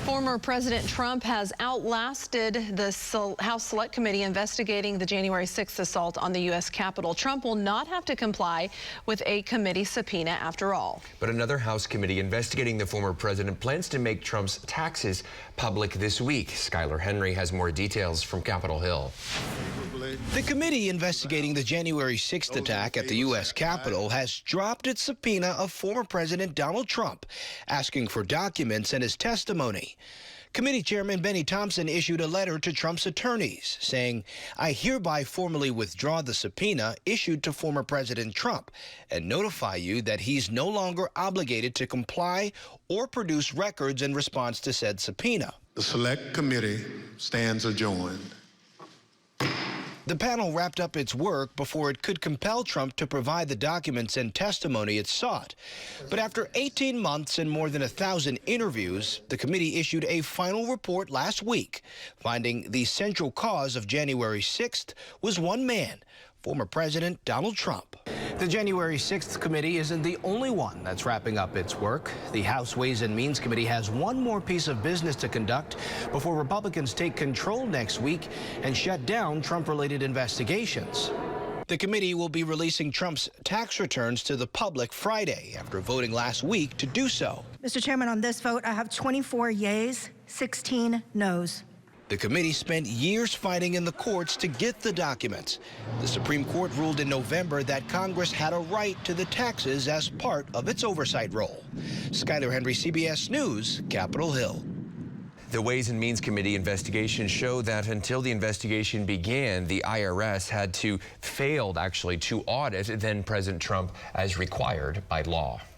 Former President Trump has outlasted the House Select Committee investigating the January 6th assault on the U.S. Capitol. Trump will not have to comply with a committee subpoena after all. But another House committee investigating the former president plans to make Trump's taxes public this week. Skylar Henry has more details from Capitol Hill. The committee investigating the January 6th attack at the U.S. Capitol has dropped its subpoena of former President Donald Trump, asking for documents and his testimony. Committee Chairman Benny Thompson issued a letter to Trump's attorneys saying, "I hereby formally withdraw the subpoena issued to former President Trump and notify you that he's no longer obligated to comply or produce records in response to said subpoena." The Select Committee stands adjourned. The panel wrapped up its work before it could compel Trump to provide the documents and testimony it sought. But after 18 months and more than 1,000 interviews, the committee issued a final report last week, finding the central cause of January 6th was one man, former President Donald Trump. The January 6th committee isn't the only one that's wrapping up its work. The House Ways and Means Committee has one more piece of business to conduct before Republicans take control next week and shut down Trump-related investigations. The committee will be releasing Trump's tax returns to the public Friday after voting last week to do so. Mr. Chairman, on this vote, I have 24 yeas, 16 noes. The committee spent years fighting in the courts to get the documents. The Supreme Court ruled in November that Congress had a right to the taxes as part of its oversight role. Skylar Henry, CBS News, Capitol Hill. The Ways and Means Committee investigation showed that until the investigation began, the IRS had failed to audit then President Trump as required by law.